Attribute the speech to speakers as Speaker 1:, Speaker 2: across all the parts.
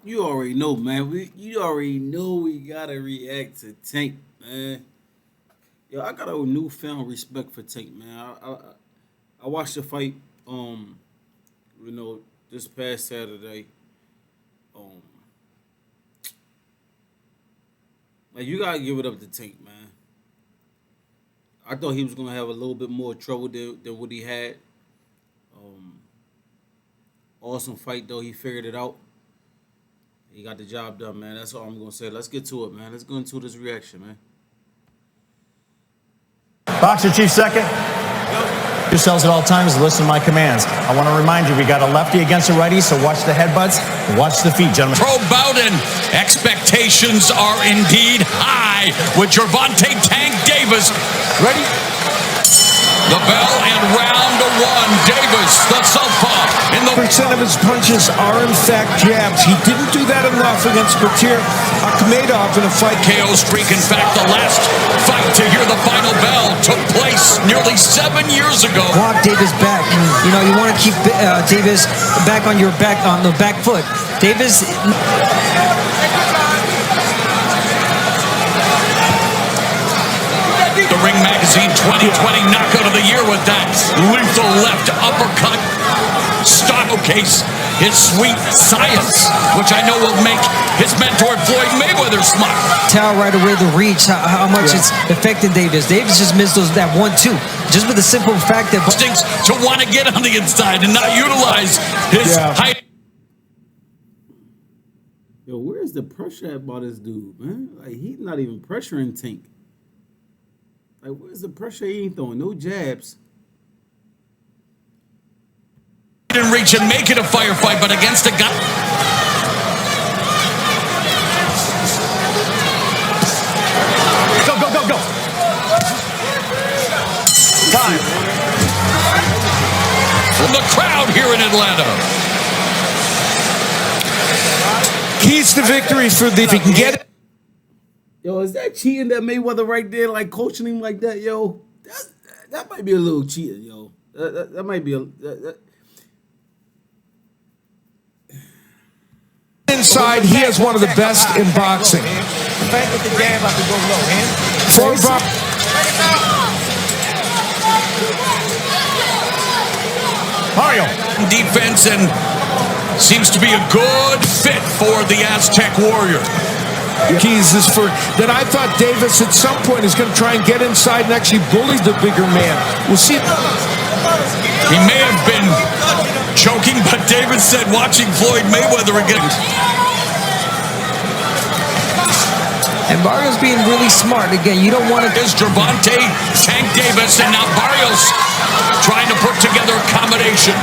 Speaker 1: You already know, man. You already know we gotta react to Tank, man. Yo, I got a newfound respect for Tank, man. I watched the fight, um, this past Saturday. Um, like you gotta give it up to Tank, man. I thought he was gonna have a little bit more trouble than what he had. Um, awesome fight though. He figured it out. He got the job done, man. That's all I'm gonna say. Let's get to it, man. Let's go into this reaction, man.
Speaker 2: Boxer Chief Second. Yourselves at all times, listen to my commands. I want to remind you, we got a lefty against a righty, so watch the headbutts, watch the feet, gentlemen.
Speaker 3: Pro bout and expectations are indeed high with Gervonta Tank Davis. Ready? The bell and round one. Davis, the southpaw, in the
Speaker 4: percent of his punches are in fact jabs. He didn't do that enough against Garcia in a fight.
Speaker 3: KO streak. In fact, the last fight to hear the final bell took place nearly 7 years ago.
Speaker 5: Walk Davis back. You know, you want to keep Davis back on the back foot. Davis.
Speaker 3: The Ring Magazine 2020 Knockout of the Year with that lethal left uppercut. Showcase his sweet science, which I know will make his mentor Floyd Mayweather smile.
Speaker 5: Tell right away the reach, how much it's affected Davis. Davis just missed that 1-2, just with the simple fact that
Speaker 3: instincts to want to get on the inside and not utilize his height.
Speaker 1: Yo, where's the pressure at by this dude, man? Like, he's not even pressuring Tank. Like, where's the pressure? He ain't throwing no jabs.
Speaker 3: Didn't reach and make it a firefight, but against a guy.
Speaker 2: Go, go, go, go. Time.
Speaker 3: From the crowd here in Atlanta.
Speaker 4: Keys to victory for the, if he can get it.
Speaker 1: Yo, is that cheating that Mayweather right there, like coaching him like that, yo? That might be a little cheating, yo. That might be a...
Speaker 4: Inside, he has one of the best in boxing.
Speaker 2: Mario.
Speaker 3: Defense and seems to be a good fit for the Aztec Warrior.
Speaker 4: Keys is for that. I thought Davis at some point is going to try and get inside and actually bully the bigger man. We'll see.
Speaker 3: He may have been choking, but Davis said watching Floyd Mayweather again.
Speaker 5: And Barrios being really smart. Again, you don't want to...
Speaker 3: There's Gervonta Tank Davis, and now Barrios trying to put together a combination.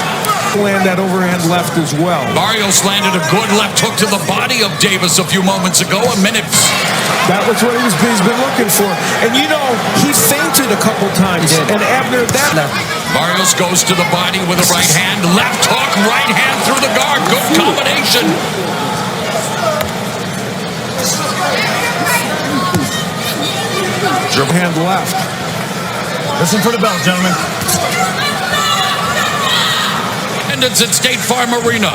Speaker 4: Land that overhand left as well.
Speaker 3: Barrios landed a good left hook to the body of Davis a few moments ago, a minute.
Speaker 4: That was what he's been looking for. And you know, he fainted a couple times. And Abner, that...
Speaker 3: Barrios goes to the body with a right hand. Left hook, right hand through the guard. Good combination.
Speaker 4: Hand left.
Speaker 2: Listen for the bell, gentlemen.
Speaker 3: Attendance at State Farm Arena.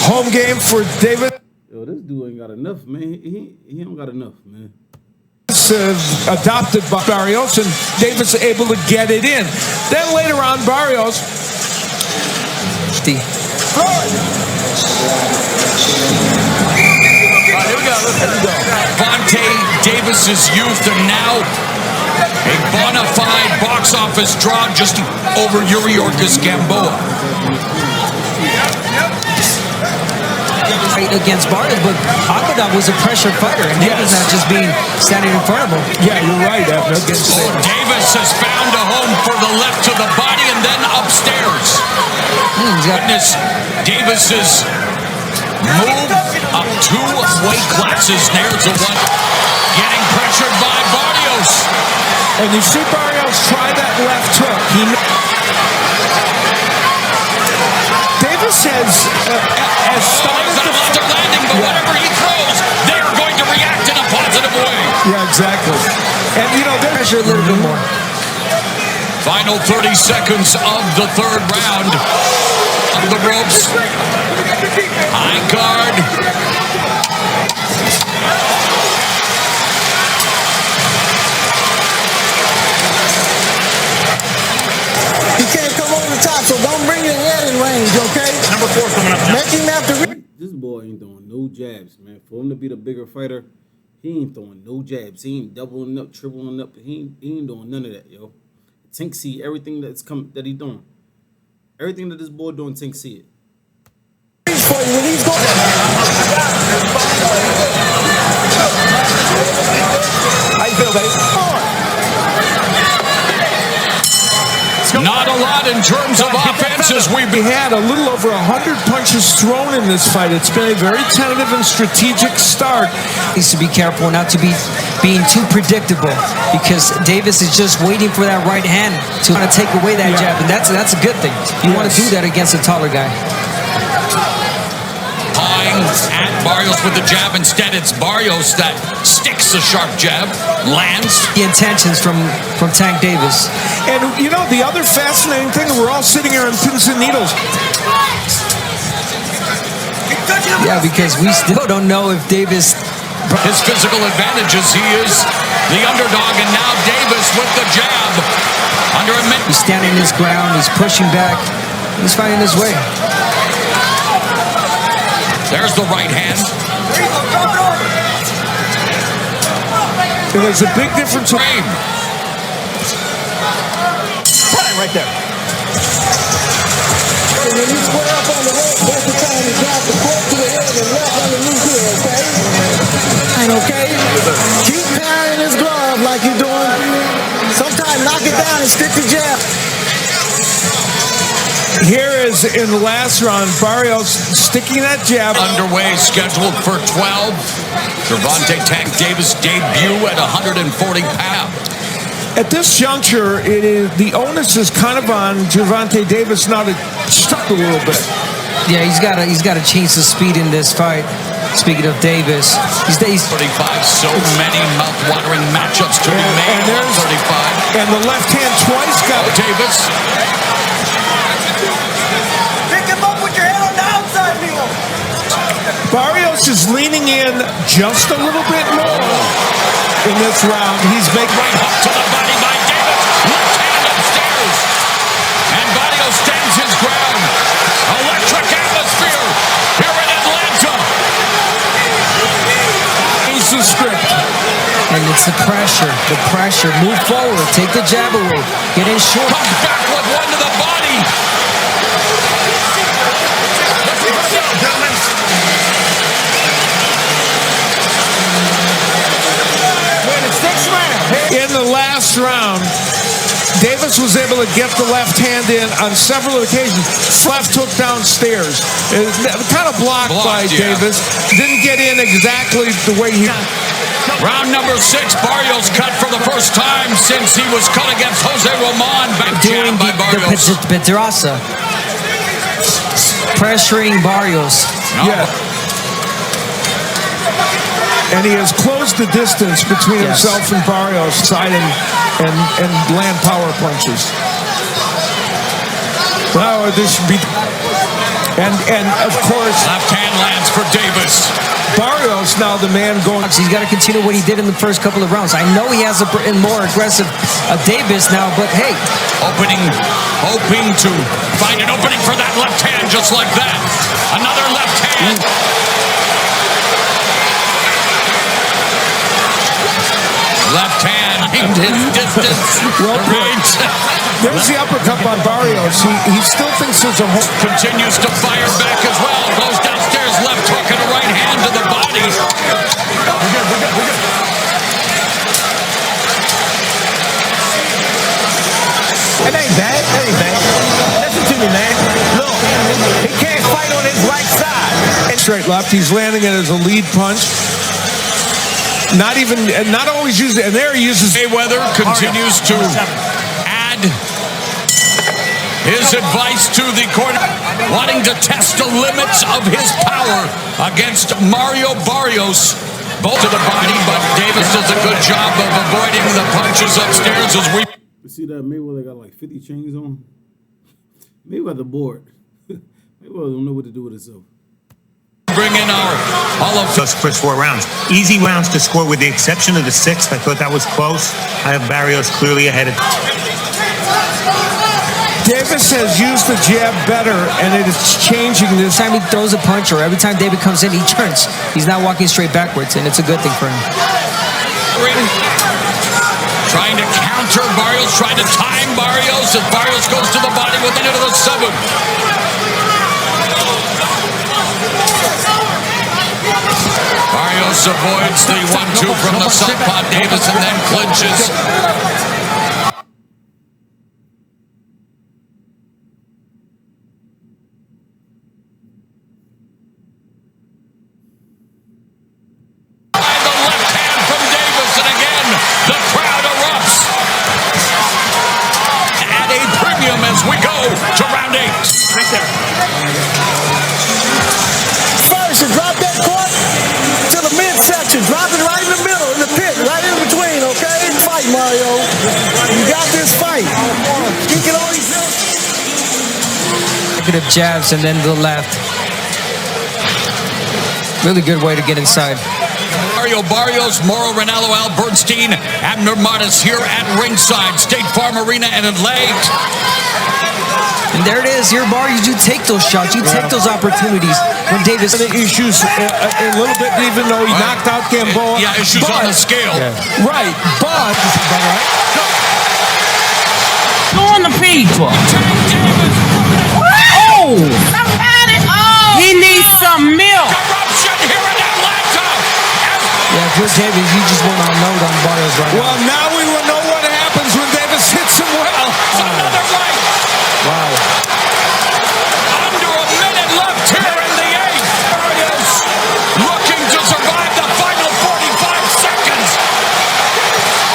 Speaker 4: Home game for Davis.
Speaker 1: Yo, this dude ain't got enough, man. He don't got enough, man.
Speaker 4: Adopted by Barrios, and Davis able to get it in. Then later on, Barrios.
Speaker 3: Here we go. Gervonta Davis's youth, and now a bona fide box office draw just over Yuriorkis Gamboa.
Speaker 5: Against Barrios, but Akadov was a pressure fighter, and Davis not just being standing in front of him.
Speaker 4: Yeah, you're right, Abner.
Speaker 3: Davis has found a home for the left to the body and then upstairs. Goodness, Davis's move up 2 weight classes. There's a one. Getting pressured by Barrios.
Speaker 4: And you see Barrios try that left hook. Davis has started
Speaker 3: to after landing, but whatever he throws, they're going to react in a positive way.
Speaker 4: Yeah, exactly. And you know, they're
Speaker 5: pressure a little bit more.
Speaker 3: Final 30 seconds of the third round. On the ropes. High guard. 4 coming up next.
Speaker 6: Making that the
Speaker 1: This boy ain't throwing no jabs, man. For him to be the bigger fighter, he ain't throwing no jabs. He ain't doubling up, tripling up. He ain't doing none of that, yo. Tink see everything that he doing. Everything that this boy doing, Tink see it.
Speaker 6: for you when he's going. How you feel, baby?
Speaker 3: Not a lot in terms of offenses.
Speaker 4: We had a little over 100 punches thrown in this fight. It's been a very tentative and strategic start.
Speaker 5: Needs to be careful not to be being too predictable, because Davis is just waiting for that right hand to kind of take away that jab, and that's a good thing. You want to do that against a taller guy.
Speaker 3: At Barrios with the jab. Instead, it's Barrios that sticks a sharp jab, lands.
Speaker 5: The intentions from Tank Davis.
Speaker 4: And, you know, the other fascinating thing, we're all sitting here on pins and needles.
Speaker 5: Yeah, because we still don't know if Davis...
Speaker 3: His physical advantages, he is the underdog, and now Davis with the jab. Under a minute.
Speaker 5: He's standing his ground, he's pushing back, he's finding his way.
Speaker 3: There's the right hand.
Speaker 4: And there's a big difference.
Speaker 3: Frame.
Speaker 6: Right there. And when you square up on the rope, both the time you drop the foot to the head and left underneath here, okay? And okay? Keep parrying his glove like you're doing. Sometimes knock it down and stick the jab.
Speaker 4: Here is in the last round, Barrios sticking that jab.
Speaker 3: Underway, scheduled for 12. Gervonta Tank Davis debut at 140 pounds.
Speaker 4: At this juncture, it is the onus is kind of on Gervonta Davis now to stuck a little bit.
Speaker 5: Yeah, he's got to change the speed in this fight. Speaking of Davis, he's
Speaker 3: 35. So many mouth-watering matchups to be made.
Speaker 4: And there's
Speaker 3: 35.
Speaker 4: And the left hand twice got
Speaker 3: Davis.
Speaker 6: Pick him up with your head on the outside, Milo.
Speaker 4: Barrios is leaning in just a little bit more in this round. He's making
Speaker 3: Right hook to the body by Davis. Left hand upstairs. And Barrios stands his ground. Electric atmosphere here in Atlanta.
Speaker 4: he's the script.
Speaker 5: And it's the pressure. The pressure. Move forward. Take the jab away. Get in short.
Speaker 3: Comes back with one to the body.
Speaker 4: In the last round, Davis was able to get the left hand in on several occasions. Left hook downstairs. Kind of blocked by Davis. Didn't get in exactly the way he...
Speaker 3: Round number 6, Barrios cut for the first time since he was cut against Jose Roman. Back jab by Barrios.
Speaker 5: The Pedraza. Pressuring Barrios.
Speaker 4: Yeah. And he has closed the distance between himself and Barrios, side and land power punches. Now this should be, and of course,
Speaker 3: Left hand lands for Davis.
Speaker 4: Barrios now the man going.
Speaker 5: He's got to continue what he did in the first couple of rounds. I know he has a more aggressive Davis now, but hey.
Speaker 3: Hoping to find an opening for that left hand just like that. Another left hand. Left hand aimed his distance.
Speaker 4: Well, there's the uppercut by Barrios. He still thinks there's a hook.
Speaker 3: Continues to fire back as well. Goes downstairs, left hook and a right hand to the body.
Speaker 6: We're good. It ain't bad. Listen to me, man. Look, he can't fight on his right side.
Speaker 4: Straight left. He's landing it as a lead punch. Not always use it, and there he uses.
Speaker 3: Mayweather continues to add his advice to the corner, wanting to test the limits of his power against Mario Barrios. Both to the body, but Davis does a good job of avoiding the punches upstairs as we.
Speaker 1: You see that Mayweather got like 50 chains on? Mayweather bored. Mayweather don't know what to do with himself.
Speaker 3: Bring in our Hall of
Speaker 7: Just first 4 rounds. Easy rounds to score with the exception of the 6th. I thought that was close. I have Barrios clearly ahead of.
Speaker 4: Davis has used the jab better, and it is changing this.
Speaker 5: Every time he throws a punch or every time David comes in, he turns. He's not walking straight backwards, and it's a good thing for him.
Speaker 3: Trying to counter Barrios, trying to time Barrios as Barrios goes to the body with into the 7. Barrios avoids the 1-2 from the southpaw Davis and then clinches. We go to round 8.
Speaker 6: Right there. First, you drop that court to the midsection. Drop it right in the middle, in the pit, right in between, okay? Fight, Mario. You got this fight. You can only do
Speaker 5: negative jabs and then the left. Really good way to get inside.
Speaker 3: Mario Barrios, Mauro Ranallo, Al Bernstein, Abner Martis here at ringside, State Farm Arena in Adelaide.
Speaker 5: And there it is. Here, Barrios, you take those shots. You take those opportunities. When Davis...
Speaker 4: Issues a little bit, even though he knocked out Gamboa.
Speaker 3: Yeah, issues on the scale.
Speaker 4: Yeah. Right, but...
Speaker 8: Go on the people. Oh! He needs some milk.
Speaker 3: Corruption here in Atlanta.
Speaker 5: Yeah, Chris Davis, you just went on load on Barrios right now.
Speaker 4: Well, now we will know what happens when Davis hits him well.
Speaker 3: Another right.
Speaker 5: Wow.
Speaker 3: Under a minute left here in the 8th. Barrios looking to survive the final 45 seconds.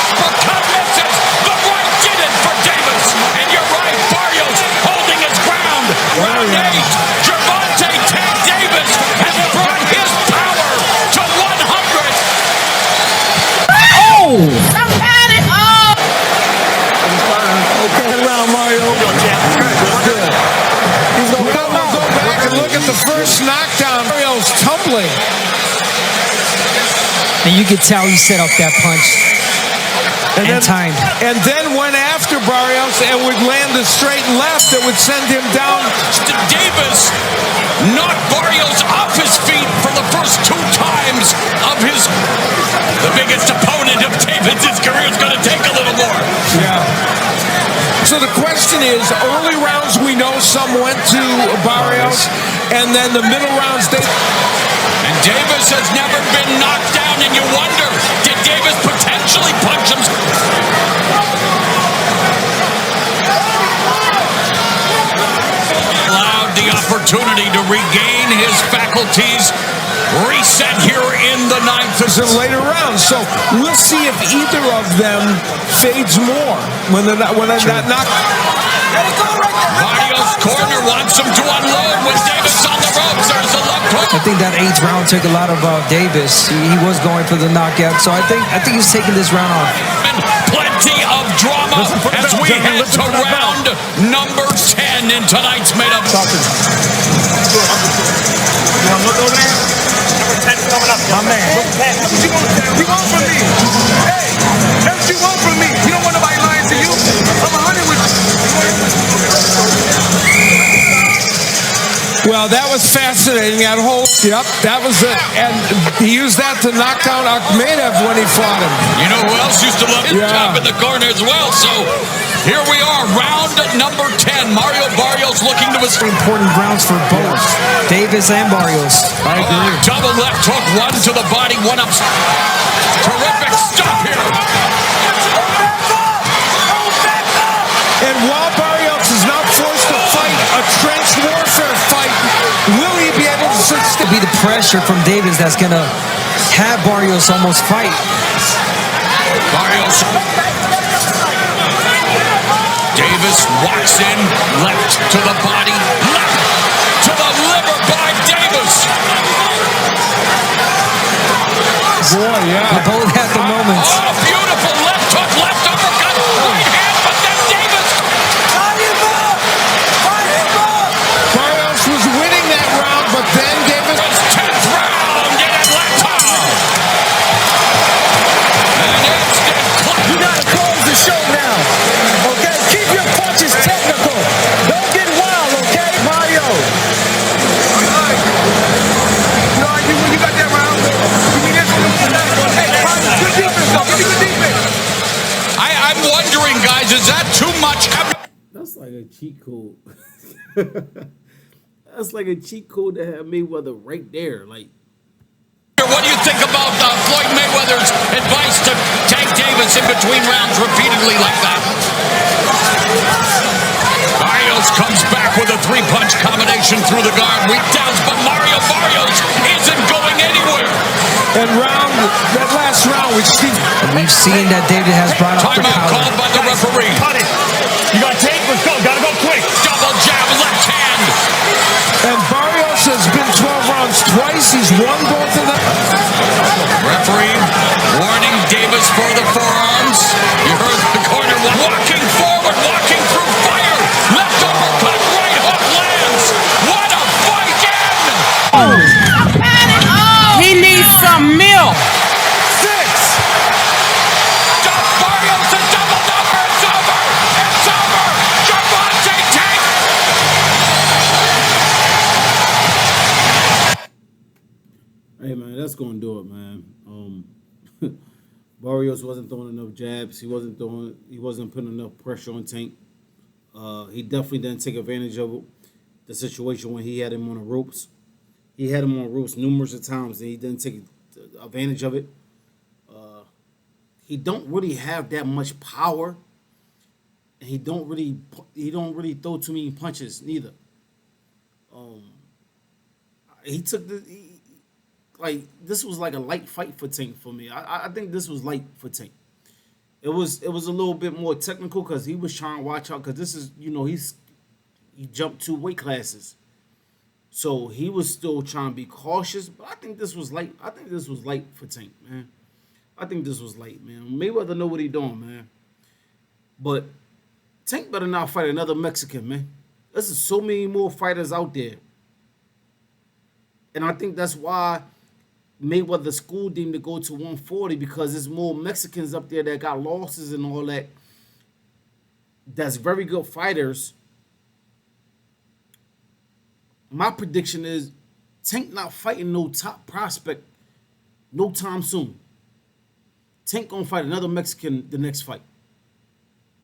Speaker 3: Uppercut misses. The right did it for Davis. And you're right, Barrios holding his ground. Round 8. Gervonta Tank Davis has brought his power to 100.
Speaker 8: Oh! Somebody! Oh!
Speaker 6: okay, round, Mario. He's going to
Speaker 4: Go back and look at the first knockdown. Barrios tumbling.
Speaker 5: And you could tell he set up that punch. And timed.
Speaker 4: And then went after Barrios and would land a straight left that would send him down.
Speaker 3: Davis knocked Barrios off his feet for the first 2 times of the biggest opponent of Davis' career is going to take a little more.
Speaker 4: Yeah. So the question is, early rounds we know some went to Barrios, and then the middle rounds they...
Speaker 3: And Davis has never been knocked down, and you wonder, did Davis potentially punch him? Allowed the opportunity to regain his faculties. Reset here in the 9th.
Speaker 4: In later rounds, so we'll see if either of them fades more when they're not knocked.
Speaker 3: Barrios' corner wants him to unload with Davis on the ropes. There's a left hook.
Speaker 5: I think that 8th round took a lot of Davis. He was going for the knockout, so I think he's taking this round off.
Speaker 3: Plenty of drama as we head to round number 10 in tonight's made-up.
Speaker 9: You want to look over there? Number 10 coming up. My man. That's what you want from me. Hey, that's what you want from me. You don't want nobody lying to you. I'm 100 with you.
Speaker 4: Well, that was fascinating. That whole, yep, that was it. And he used that to knock out Akhmedev when he fought him.
Speaker 3: You know who else used to love his job in the corner as well? So here we are, round number 10. Mario Barrios looking to his
Speaker 5: important rounds for both Davis and Barrios.
Speaker 4: I agree.
Speaker 3: Double left hook, 1 to the body, 1 up. Terrific stop here.
Speaker 4: And while Barrios is not forced to fight a trench warfare fight, will he be able to sustain?
Speaker 5: It'll be the pressure from Davis that's going to have Barrios almost fight.
Speaker 3: Barrios. Davis walks in, left to the body, left to the liver by Davis.
Speaker 4: Boy, yeah.
Speaker 5: They both have the moments.
Speaker 3: Oh, beautiful left hook, left uppercut, right hand, but then Davis.
Speaker 4: Barrios was winning that round, but then Davis.
Speaker 3: 10th round in Atlanta. And instant clock.
Speaker 6: You got to close the show now. Okay? Keep your punches technical.
Speaker 3: watch.
Speaker 1: That's like a cheat code. That's like a cheat code to have Mayweather right there. Like,
Speaker 3: What do you think about Floyd Mayweather's advice to Tank Davis in between rounds repeatedly like that? Barrios comes back with a three-punch combination through the guard. Weak downs, but Mario Barrios isn't going anywhere.
Speaker 4: And that last round,
Speaker 5: we've seen that David has brought up the
Speaker 3: Timeout
Speaker 5: power.
Speaker 3: called by the referee.
Speaker 7: Cut it. You got to take. Let's go. Got to go quick.
Speaker 3: Double jab, left hand.
Speaker 4: And Barrios has been 12 rounds twice. He's won both of them.
Speaker 3: Referee warning Davis for the forearms. You heard the corner walking forward, walking through fire. Left uppercut, right hook lands. What a fight in!
Speaker 8: He needs some milk.
Speaker 4: 6.
Speaker 3: Barrios a double number. It's over. It's over. Gervonta Tank.
Speaker 1: hey man, that's gonna do it, man. Barrios wasn't throwing enough jabs. He wasn't putting enough pressure on Tank. He definitely didn't take advantage of the situation when he had him on the ropes. He had him on ropes numerous of times, and he didn't take advantage of it. He don't really have that much power, and he don't really throw too many punches neither. He took this was like a light fight for Tank for me. I think this was light for Tank. It was a little bit more technical because he was trying to watch out, because this is, he jumped 2 weight classes. So he was still trying to be cautious, but I think this was light. I think this was light for Tank, man. I think this was light, man. Mayweather know what he doing, man. But Tank better not fight another Mexican, man. There's so many more fighters out there. And I think that's why Mayweather schooled him to go to 140, because there's more Mexicans up there that got losses and all that. That's very good fighters. My prediction is Tank not fighting no top prospect no time soon. Tank gonna fight another Mexican the next fight.